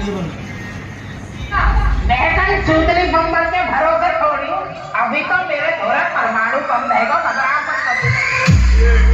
तकरीबन। मैं कहीं चूतली बम्बल के भरोसे थोड़ी हूँ। अभी तो मेरे थोड़ा परमाणु कम रहेगा मगर आप मत करो।